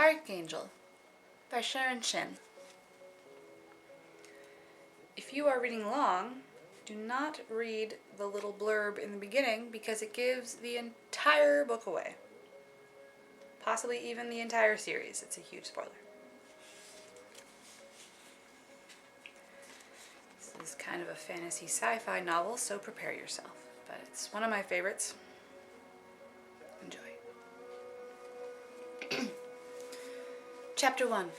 Archangel by Sharon Shinn. If you are reading along, do not read the little blurb in the beginning because it gives the entire book away. Possibly even the entire series. It's a huge spoiler. This is kind of a fantasy sci-fi novel, so prepare yourself. But it's one of my favorites. Enjoy. Chapter 1.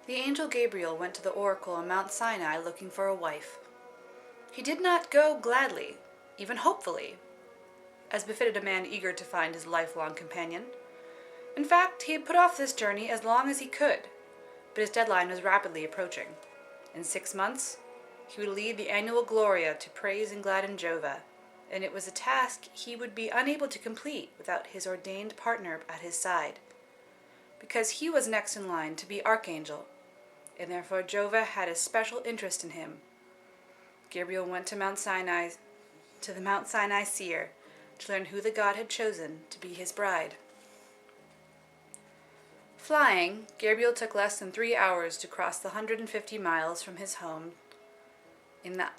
The angel Gabriel went to the oracle on Mount Sinai looking for a wife. He did not go gladly, even hopefully, as befitted a man eager to find his lifelong companion. In fact, he had put off this journey as long as he could, but his deadline was rapidly approaching. In 6 months, he would lead the annual Gloria to praise and gladden Jehovah, and it was a task he would be unable to complete without his ordained partner at his side, because he was next in line to be Archangel, and therefore Jehovah had a special interest in him. Gabriel went to the Mount Sinai seer to learn who the god had chosen to be his bride. Flying, Gabriel took less than 3 hours to cross the 150 miles from his home in the...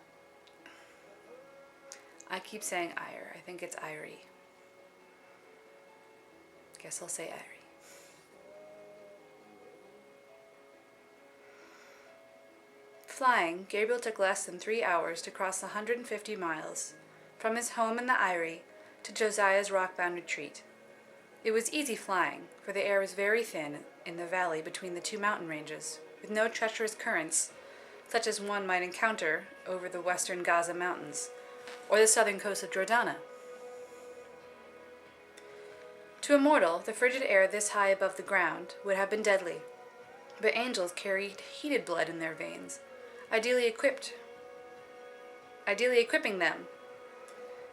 I keep saying Ire. I think it's Irie. Guess I'll say Irie. Flying, Gabriel took less than 3 hours to cross the 150 miles from his home in the Eyrie to Josiah's rock-bound retreat. It was easy flying, for the air was very thin in the valley between the two mountain ranges, with no treacherous currents, such as one might encounter over the western Gaza Mountains or the southern coast of Jordana. To a mortal, the frigid air this high above the ground would have been deadly, but angels carried heated blood in their veins, ideally equipping them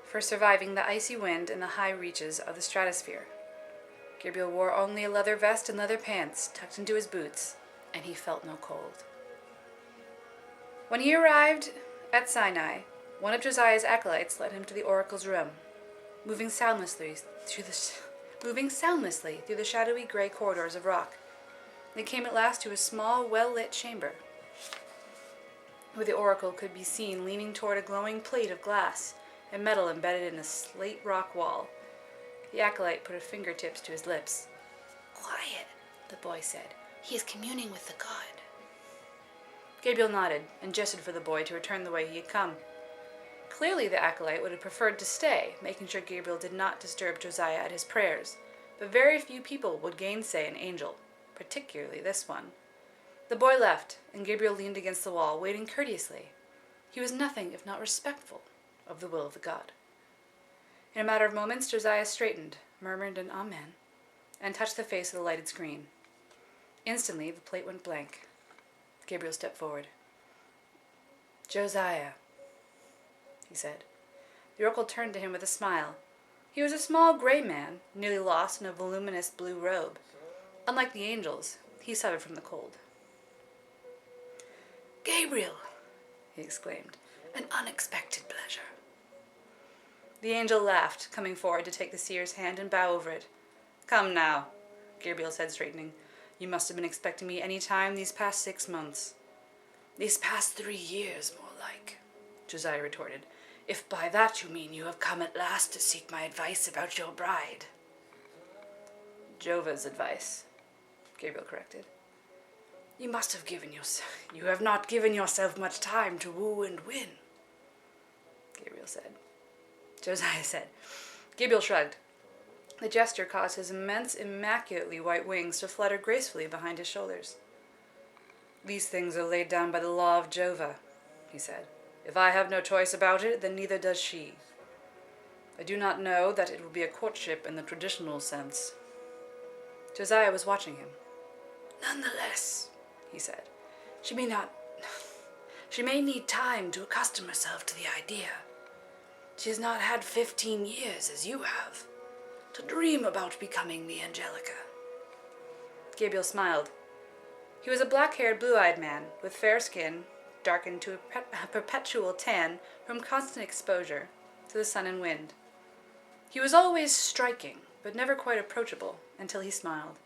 for surviving the icy wind and the high reaches of the stratosphere. Gabriel wore only a leather vest and leather pants tucked into his boots, and he felt no cold. When he arrived at Sinai, one of Josiah's acolytes led him to the oracle's room, moving soundlessly through the shadowy gray corridors of rock. They came at last to a small, well-lit chamber, where the oracle could be seen leaning toward a glowing plate of glass and metal embedded in a slate rock wall. The acolyte put her fingertips to his lips. "Quiet," the boy said. "He is communing with the god." Gabriel nodded and gestured for the boy to return the way he had come. Clearly the acolyte would have preferred to stay, making sure Gabriel did not disturb Josiah at his prayers, but very few people would gainsay an angel, particularly this one. The boy left, and Gabriel leaned against the wall, waiting courteously. He was nothing if not respectful of the will of the god. In a matter of moments, Josiah straightened, murmured an amen, and touched the face of the lighted screen. Instantly, the plate went blank. Gabriel stepped forward. "Josiah," he said. The oracle turned to him with a smile. He was a small gray man, nearly lost in a voluminous blue robe. Unlike the angels, he suffered from the cold. "Gabriel," he exclaimed, "an unexpected pleasure." The angel laughed, coming forward to take the seer's hand and bow over it. "Come now," Gabriel said, straightening. "You must have been expecting me any time these past 6 months." "These past 3 years, more like," Josiah retorted, "if by that you mean you have come at last to seek my advice about your bride." "Jehovah's advice," Gabriel corrected. You have not given yourself much time to woo and win," Gabriel said. Josiah said. Gabriel shrugged. The gesture caused his immense, immaculately white wings to flutter gracefully behind his shoulders. "These things are laid down by the law of Jehovah," he said. "If I have no choice about it, then neither does she. I do not know that it will be a courtship in the traditional sense." Josiah was watching him. "Nonetheless," he said, She may need time to accustom herself to the idea. She has not had 15 years, as you have, to dream about becoming the Angelica." Gabriel smiled. He was a black-haired, blue-eyed man, with fair skin, darkened to a perpetual tan from constant exposure to the sun and wind. He was always striking, but never quite approachable, until he smiled.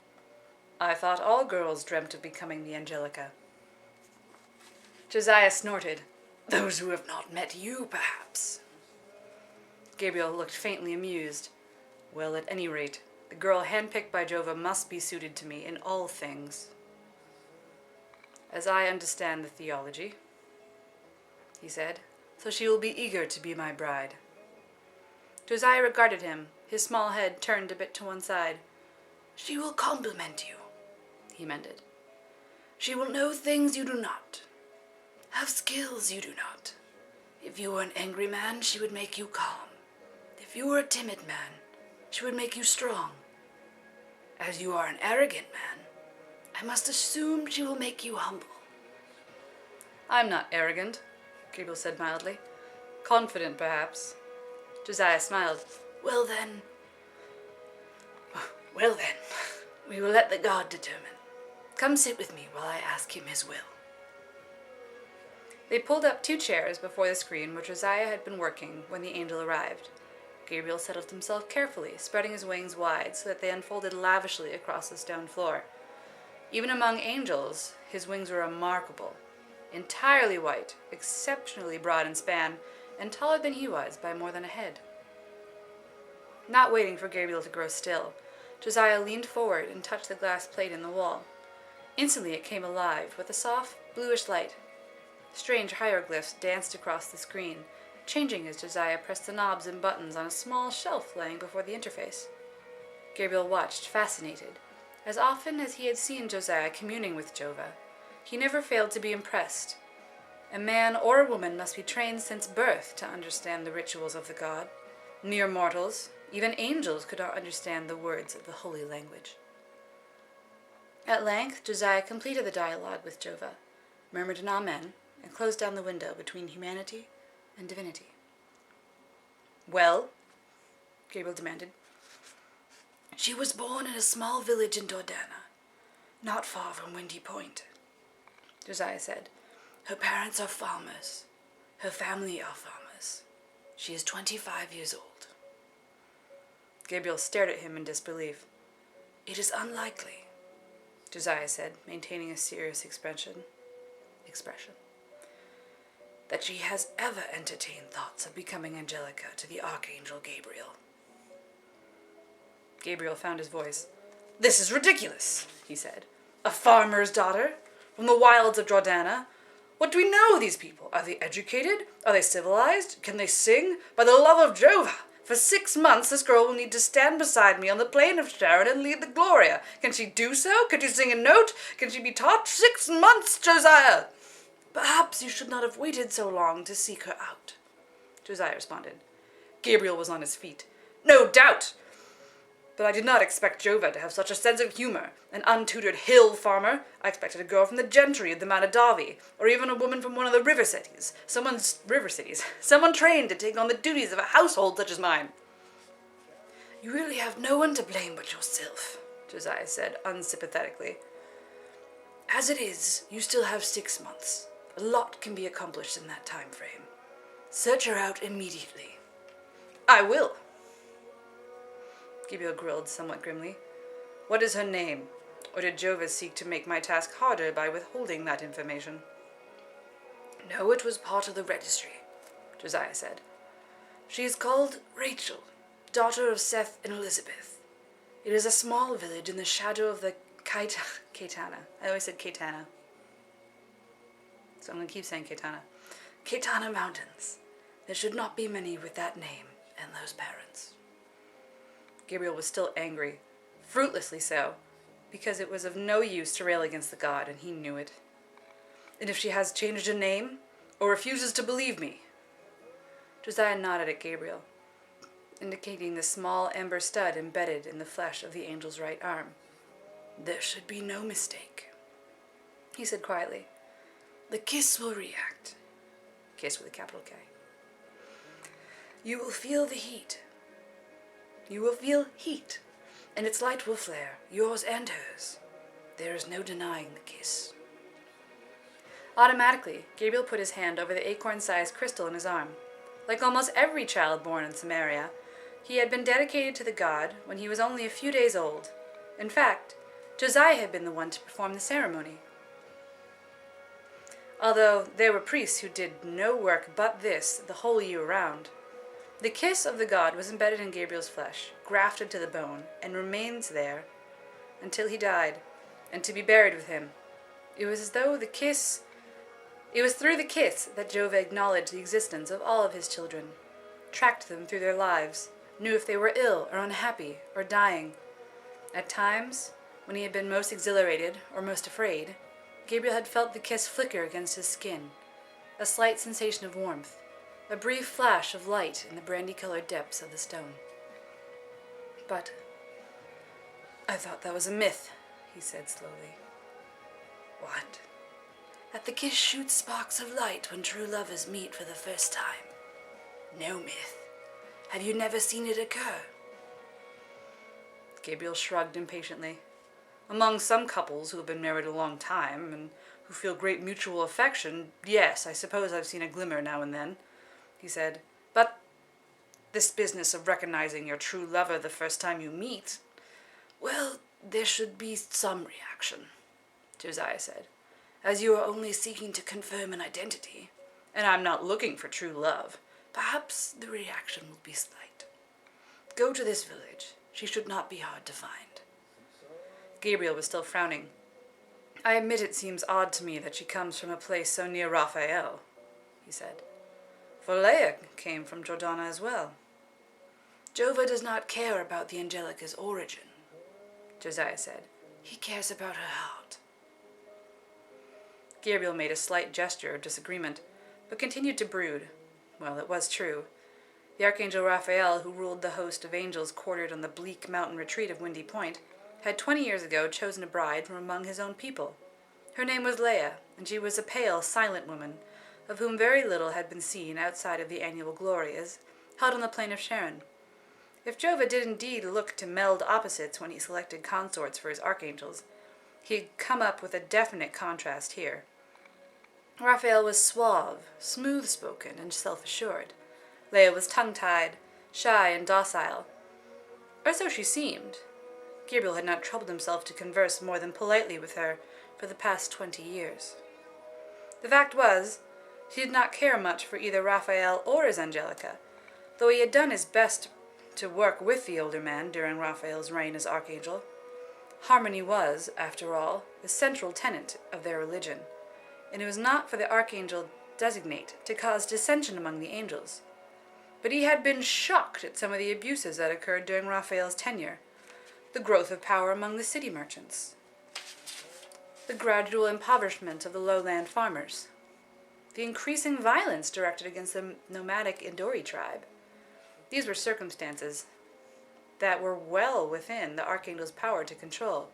I thought all girls dreamt of becoming the Angelica. Josiah snorted. Those who have not met you, perhaps. Gabriel looked faintly amused. Well, at any rate, the girl handpicked by Jova must be suited to me in all things. As I understand the theology, he said, so she will be eager to be my bride. Josiah regarded him, his small head turned a bit to one side. She will compliment you, he mended. She will know things you do not, have skills you do not. If you were an angry man, she would make you calm. If you were a timid man, she would make you strong. As you are an arrogant man, I must assume she will make you humble. I'm not arrogant, Gabriel said mildly. Confident, perhaps. Josiah smiled. Well then, we will let the god determine. Come sit with me while I ask him his will. They pulled up 2 chairs before the screen where Josiah had been working when the angel arrived. Gabriel settled himself carefully, spreading his wings wide so that they unfolded lavishly across the stone floor. Even among angels, his wings were remarkable. Entirely white, exceptionally broad in span, and taller than he was by more than a head. Not waiting for Gabriel to grow still, Josiah leaned forward and touched the glass plate in the wall. Instantly it came alive with a soft, bluish light. Strange hieroglyphs danced across the screen, changing as Josiah pressed the knobs and buttons on a small shelf laying before the interface. Gabriel watched, fascinated. As often as he had seen Josiah communing with Jova, he never failed to be impressed. A man or a woman must be trained since birth to understand the rituals of the god. Mere mortals, even angels, could not understand the words of the holy language. At length, Josiah completed the dialogue with Jova, murmured an amen, and closed down the window between humanity and divinity. Well? Gabriel demanded. She was born in a small village in Jordana, not far from Windy Point, Josiah said. Her parents are farmers. Her family are farmers. She is 25 years old. Gabriel stared at him in disbelief. It is unlikely, Josiah said, maintaining a serious expression, that she has ever entertained thoughts of becoming Angelica to the Archangel Gabriel. Gabriel found his voice. This is ridiculous, he said. A farmer's daughter? From the wilds of Jordana? What do we know of these people? Are they educated? Are they civilized? Can they sing? By the love of Jova! For 6 months this girl will need to stand beside me on the plain of Sharon and lead the Gloria. Can she do so? Can she sing a note? Can she be taught? 6 months, Josiah! Perhaps you should not have waited so long to seek her out, Josiah responded. Gabriel was on his feet. No doubt! But I did not expect Jova to have such a sense of humor. An untutored hill farmer. I expected a girl from the gentry of the Manadavi, or even a woman from one of the river cities. Someone trained to take on the duties of a household such as mine. You really have no one to blame but yourself, Josiah said unsympathetically. As it is, you still have 6 months. A lot can be accomplished in that time frame. Search her out immediately. I will. Gabriel grilled somewhat grimly. What is her name? Or did Jova seek to make my task harder by withholding that information? No, it was part of the registry, Josiah said. She is called Rachel, daughter of Seth and Elizabeth. It is a small village in the shadow of the Kaitana. I always said Kaitana, so I'm going to keep saying Kaitana. Kaitana Mountains. There should not be many with that name and those parents. Gabriel was still angry, fruitlessly so, because it was of no use to rail against the god, and he knew it. And if she has changed her name, or refuses to believe me? Josiah nodded at Gabriel, indicating the small amber stud embedded in the flesh of the angel's right arm. There should be no mistake, he said quietly. The kiss will react. Kiss with a capital K. You will feel the heat. You will feel heat, and its light will flare, yours and hers. There is no denying the kiss. Automatically, Gabriel put his hand over the acorn-sized crystal in his arm. Like almost every child born in Samaria, he had been dedicated to the god when he was only a few days old. In fact, Josiah had been the one to perform the ceremony. Although there were priests who did no work but this the whole year round. The kiss of the god was embedded in Gabriel's flesh, grafted to the bone, and remains there until he died, and to be buried with him. It was through the kiss that Jehovah acknowledged the existence of all of his children, tracked them through their lives, knew if they were ill or unhappy or dying. At times, when he had been most exhilarated or most afraid, Gabriel had felt the kiss flicker against his skin, a slight sensation of warmth, a brief flash of light in the brandy-colored depths of the stone. "But I thought that was a myth," he said slowly. "What?" "That the kiss shoots sparks of light when true lovers meet for the first time." "No myth. Have you never seen it occur?" Gabriel shrugged impatiently. "Among some couples who have been married a long time, and who feel great mutual affection, yes, I suppose I've seen a glimmer now and then," he said. "But this business of recognizing your true lover the first time you meet, well, there should be some reaction," Josiah said, "as you are only seeking to confirm an identity, and I'm not looking for true love. Perhaps the reaction will be slight. Go to this village. She should not be hard to find." Gabriel was still frowning. "I admit it seems odd to me that she comes from a place so near Raphael," he said. "For Leah came from Jordana as well." "Jehovah does not care about the Angelica's origin," Josiah said. "He cares about her heart." Gabriel made a slight gesture of disagreement, but continued to brood. Well, it was true. The Archangel Raphael, who ruled the host of angels quartered on the bleak mountain retreat of Windy Point, had 20 years ago chosen a bride from among his own people. Her name was Leah, and she was a pale, silent woman, of whom very little had been seen outside of the annual glorias, held on the plain of Sharon. If Jehovah did indeed look to meld opposites when he selected consorts for his archangels, he had come up with a definite contrast here. Raphael was suave, smooth-spoken, and self-assured. Leah was tongue-tied, shy, and docile. Or so she seemed. Gabriel had not troubled himself to converse more than politely with her for the past 20 years. The fact was, he did not care much for either Raphael or his Angelica, though he had done his best to work with the older man during Raphael's reign as archangel. Harmony was, after all, the central tenet of their religion, and it was not for the archangel designate to cause dissension among the angels. But he had been shocked at some of the abuses that occurred during Raphael's tenure. The growth of power among the city merchants, the gradual impoverishment of the lowland farmers, the increasing violence directed against the nomadic Indori tribe. These were circumstances that were well within the archangel's power to control,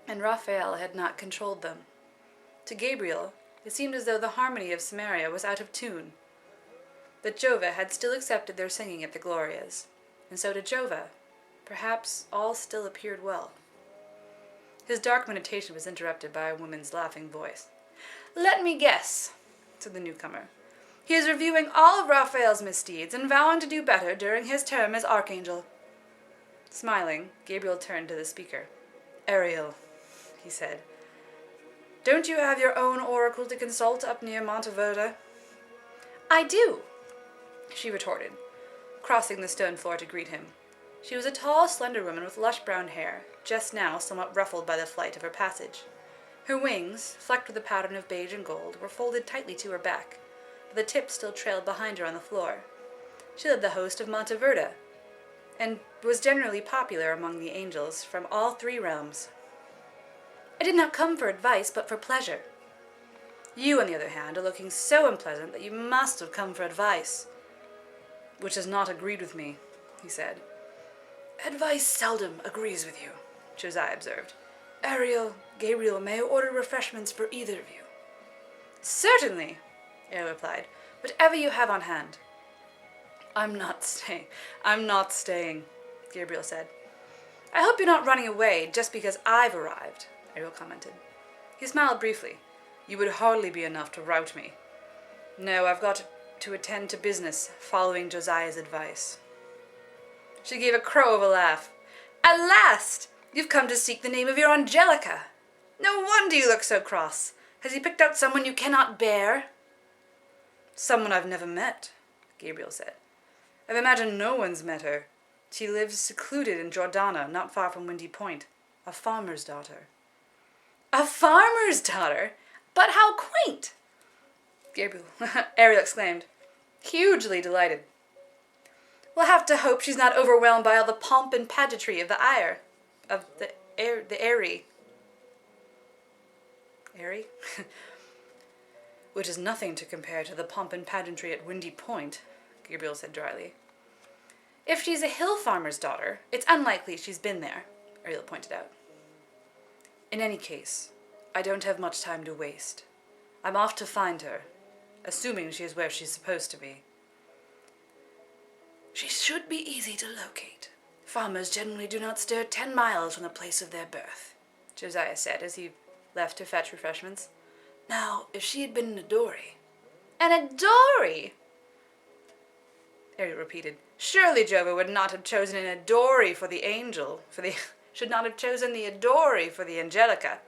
and Raphael had not controlled them. To Gabriel, it seemed as though the harmony of Samaria was out of tune, that Jehovah had still accepted their singing at the Glorias, and so to Jehovah, perhaps all still appeared well. His dark meditation was interrupted by a woman's laughing voice. "Let me guess," said the newcomer. "He is reviewing all of Raphael's misdeeds and vowing to do better during his term as archangel." Smiling, Gabriel turned to the speaker. "Ariel," he said, "don't you have your own oracle to consult up near Monteverda?" "I do," she retorted, crossing the stone floor to greet him. She was a tall, slender woman with lush brown hair, just now somewhat ruffled by the flight of her passage. Her wings, flecked with a pattern of beige and gold, were folded tightly to her back, but the tip still trailed behind her on the floor. She led the host of Monteverda, and was generally popular among the angels from all 3 realms. "I did not come for advice, but for pleasure. You, on the other hand, are looking so unpleasant that you must have come for advice." "Which has not agreed with me," he said. "Advice seldom agrees with you," Josiah observed. "Ariel, Gabriel may order refreshments for either of you." "Certainly," Ariel replied. "Whatever you have on hand." I'm not staying, Gabriel said. "I hope you're not running away just because I've arrived," Ariel commented. He smiled briefly. "You would hardly be enough to rout me. No, I've got to attend to business, following Josiah's advice." She gave a crow of a laugh. "At last! You've come to seek the name of your Angelica. No wonder you look so cross. Has he picked out someone you cannot bear? Someone I've never met, Gabriel said. I've imagined no one's met her. She lives secluded in Jordana, not far from Windy Point. A farmer's daughter. A farmer's daughter? But how quaint! Ariel exclaimed, hugely delighted. We'll have to hope she's not overwhelmed by all the pomp and pageantry of the Airy. Airy? Which is nothing to compare to the pomp and pageantry at Windy Point, Gabriel said dryly. If she's a hill farmer's daughter, it's unlikely she's been there, Ariel pointed out. In any case, I don't have much time to waste. I'm off to find her, assuming she is where she's supposed to be. She should be easy to locate. Farmers generally do not stir 10 miles from the place of their birth, Josiah said as he left to fetch refreshments. Now, if she had been in a dory... An Adori? Ariel repeated. Surely Jova would not have chosen an Adori for the angel, should not have chosen the Adori for the Angelica.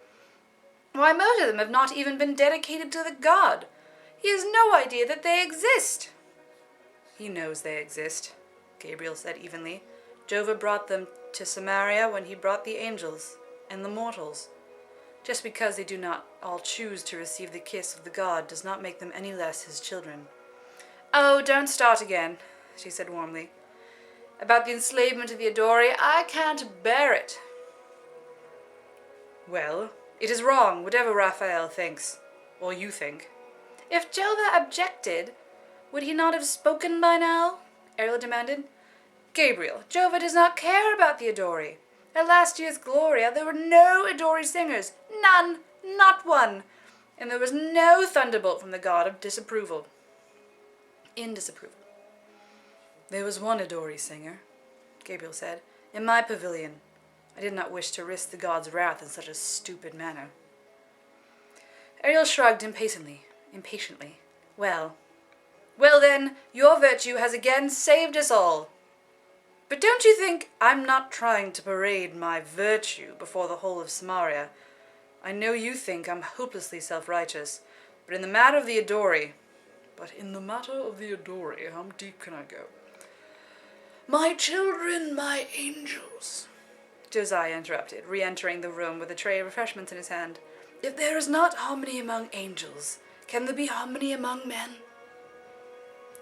Why, most of them have not even been dedicated to the god. He has no idea that they exist. He knows they exist, Gabriel said evenly. Jova brought them to Samaria when he brought the angels and the mortals. Just because they do not all choose to receive the kiss of the god does not make them any less his children. Oh, don't start again, she said warmly. About the enslavement of the Adori, I can't bear it. Well, it is wrong, whatever Raphael thinks, or you think. If Jova objected, would he not have spoken by now? Ariel demanded. Gabriel, Jova does not care about the Adori. At last year's Gloria, there were no Adori singers. None, not one. And there was no thunderbolt from the god of disapproval. In disapproval. There was one Adori singer, Gabriel said, in my pavilion. I did not wish to risk the god's wrath in such a stupid manner. Ariel shrugged impatiently. Well then, your virtue has again saved us all. But don't you think I'm not trying to parade my virtue before the whole of Samaria? I know you think I'm hopelessly self-righteous, but in the matter of the Adori, how deep can I go? My children, my angels, Josiah interrupted, re-entering the room with a tray of refreshments in his hand. If there is not harmony among angels, can there be harmony among men?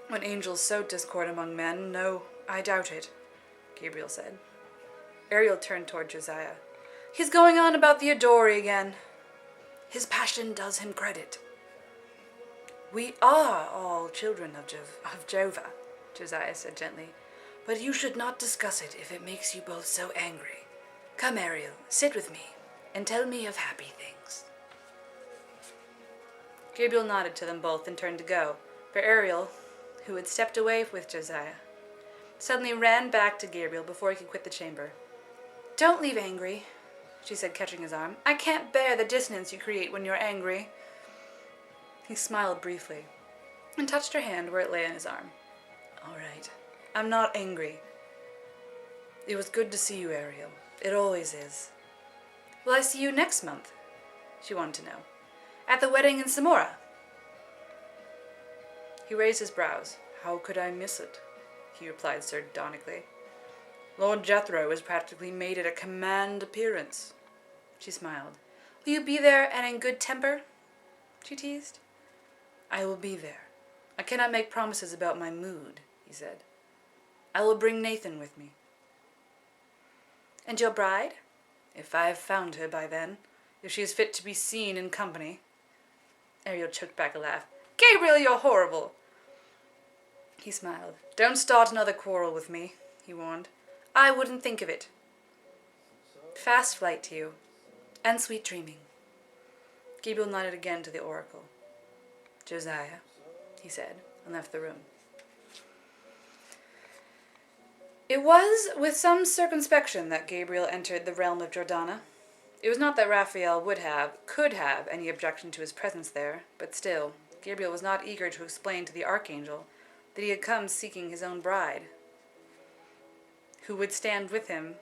When angels sow discord among men, no, I doubt it, Gabriel said. Ariel turned toward Josiah. He's going on about the Adori again. His passion does him credit. We are all children of Jova, Josiah said gently. But you should not discuss it if it makes you both so angry. Come, Ariel, sit with me, and tell me of happy things. Gabriel nodded to them both and turned to go, for Ariel, who had stepped away with Josiah, suddenly ran back to Gabriel before he could quit the chamber. Don't leave angry, she said, catching his arm. I can't bear the dissonance you create when you're angry. He smiled briefly and touched her hand where it lay on his arm. All right. I'm not angry. It was good to see you, Ariel. It always is. Will I see you next month? She wanted to know. At the wedding in Samora? He raised his brows. How could I miss it? He replied sardonically. Lord Jethro has practically made it a command appearance. She smiled. Will you be there and in good temper? She teased. I will be there. I cannot make promises about my mood, he said. I will bring Nathan with me. And your bride? If I have found her by then, if she is fit to be seen in company. Ariel choked back a laugh. Gabriel, you're horrible. He smiled. Don't start another quarrel with me, he warned. I wouldn't think of it. Fast flight to you, and sweet dreaming. Gabriel nodded again to the oracle. Josiah, he said, and left the room. It was with some circumspection that Gabriel entered the realm of Jordana. It was not that Raphael could have any objection to his presence there, but still, Gabriel was not eager to explain to the Archangel that he had come seeking his own bride, who would stand with him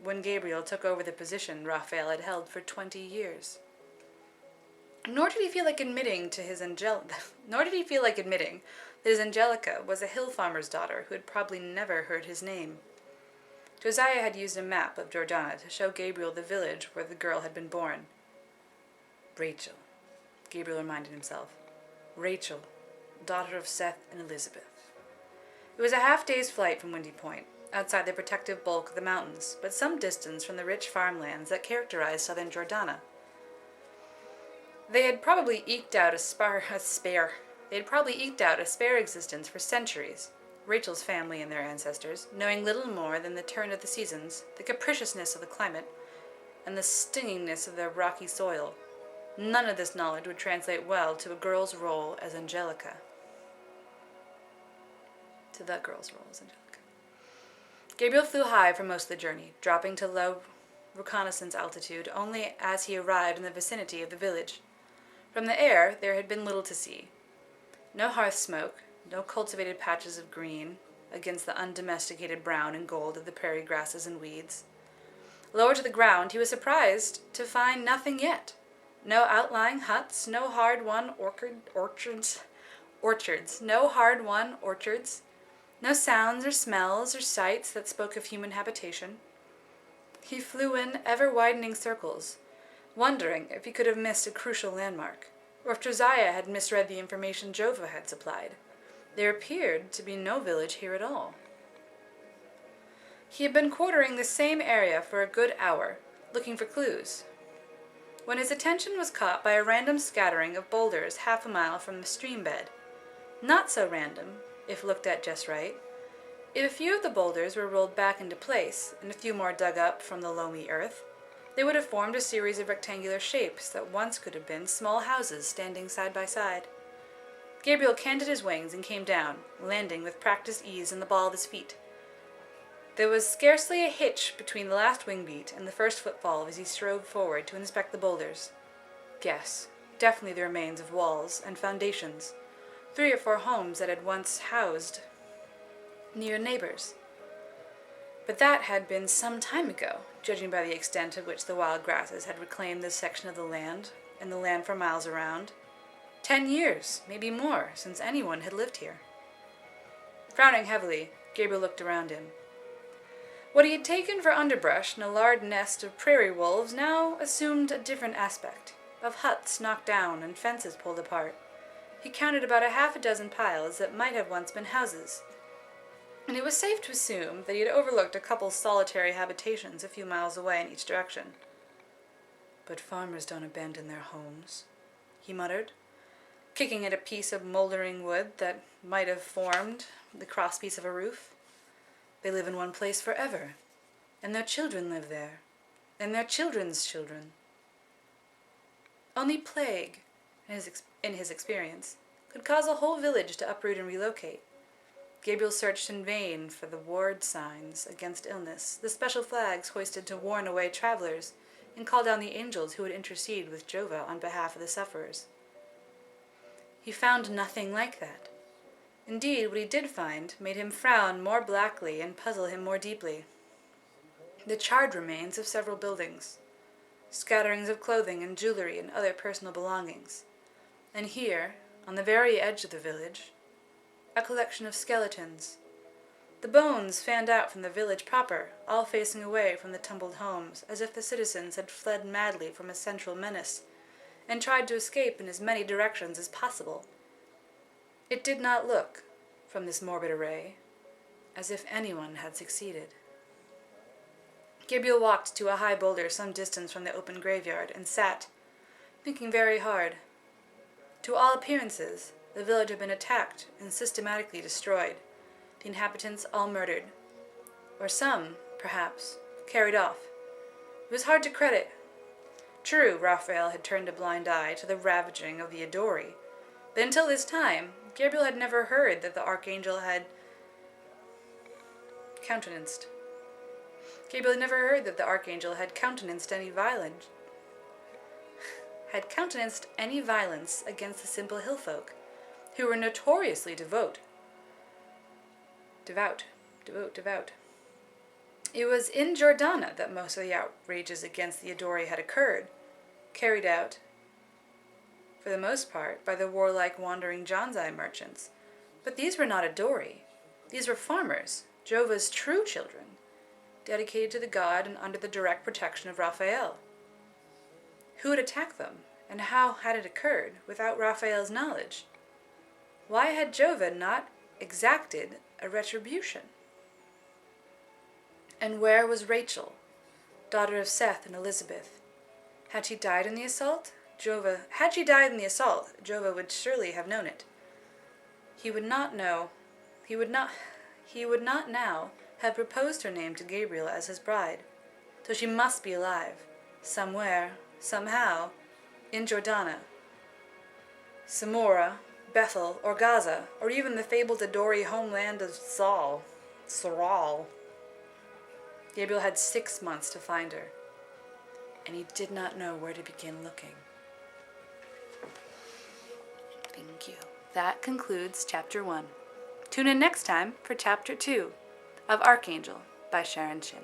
when Gabriel took over the position Raphael had held for 20 years. Nor did he feel like admitting that his Angelica was a hill farmer's daughter who had probably never heard his name. Josiah had used a map of Jordana to show Gabriel the village where the girl had been born. Rachel, Gabriel reminded himself. Rachel, daughter of Seth and Elizabeth. It was a half-day's flight from Windy Point, outside the protective bulk of the mountains, but some distance from the rich farmlands that characterized southern Jordana. They had probably eked out a spare existence for centuries, Rachel's family and their ancestors, knowing little more than the turn of the seasons, the capriciousness of the climate, and the stinginess of their rocky soil. None of this knowledge would translate well to a girl's role as Angelica. Gabriel flew high for most of the journey, dropping to low reconnaissance altitude only as he arrived in the vicinity of the village. From the air, there had been little to see. No hearth smoke, no cultivated patches of green against the undomesticated brown and gold of the prairie grasses and weeds. Lower to the ground, he was surprised to find nothing yet. No outlying huts, no hard-won orchards, no sounds or smells or sights that spoke of human habitation. He flew in ever-widening circles, wondering if he could have missed a crucial landmark, or if Josiah had misread the information Jova had supplied. There appeared to be no village here at all. He had been quartering the same area for a good hour, looking for clues, when his attention was caught by a random scattering of boulders half a mile from the stream bed. Not so random, if looked at just right. If a few of the boulders were rolled back into place, and a few more dug up from the loamy earth, they would have formed a series of rectangular shapes that once could have been small houses standing side by side. Gabriel canted his wings and came down, landing with practiced ease in the ball of his feet. There was scarcely a hitch between the last wing beat and the first footfall as he strode forward to inspect the boulders. Yes, definitely the remains of walls and foundations, 3 or 4 homes that had once housed near neighbors. But that had been some time ago, judging by the extent to which the wild grasses had reclaimed this section of the land, and the land for miles around. 10 years, maybe more, since anyone had lived here. Frowning heavily, Gabriel looked around him. What he had taken for underbrush and a large nest of prairie wolves now assumed a different aspect, of huts knocked down and fences pulled apart. He counted about 6 piles that might have once been houses, and it was safe to assume that he had overlooked a couple solitary habitations a few miles away in each direction. But farmers don't abandon their homes, he muttered, kicking at a piece of moldering wood that might have formed the crosspiece of a roof. They live in one place forever, and their children live there, and their children's children. Only plague, in his experience, could cause a whole village to uproot and relocate. Gabriel searched in vain for the ward signs against illness, the special flags hoisted to warn away travelers, and call down the angels who would intercede with Jova on behalf of the sufferers. He found nothing like that. Indeed, what he did find made him frown more blackly and puzzle him more deeply. The charred remains of several buildings, scatterings of clothing and jewelry and other personal belongings, and here, on the very edge of the village, a collection of skeletons. The bones fanned out from the village proper, all facing away from the tumbled homes, as if the citizens had fled madly from a central menace, and tried to escape in as many directions as possible. It did not look, from this morbid array, as if anyone had succeeded. Gabriel walked to a high boulder some distance from the open graveyard and sat, thinking very hard. To all appearances, the village had been attacked and systematically destroyed, the inhabitants all murdered, or some, perhaps, carried off. It was hard to credit. True, Raphael had turned a blind eye to the ravaging of the Adori, but until this time, Gabriel had never heard that the Archangel had countenanced any violence against the simple hill folk, who were notoriously devout. It was in Jordana that most of the outrages against the Adori had occurred, carried out, for the most part, by the warlike wandering Janzai merchants. But these were not Adori. These were farmers, Jova's true children, dedicated to the god and under the direct protection of Raphael. Who had attacked them, and how had it occurred without Raphael's knowledge? Why had Jova not exacted a retribution? And where was Rachel, daughter of Seth and Elizabeth? Had she died in the assault? Had she died in the assault, Jova would surely have known it. He would not know. He would not now have proposed her name to Gabriel as his bride. So she must be alive, somewhere, somehow, in Jordana, Samora, Bethel, or Gaza, or even the fabled Adori homeland of Saral. Gabriel had 6 months to find her, and he did not know where to begin looking. Thank you. That concludes Chapter 1. Tune in next time for Chapter 2 of Archangel by Sharon Shinn.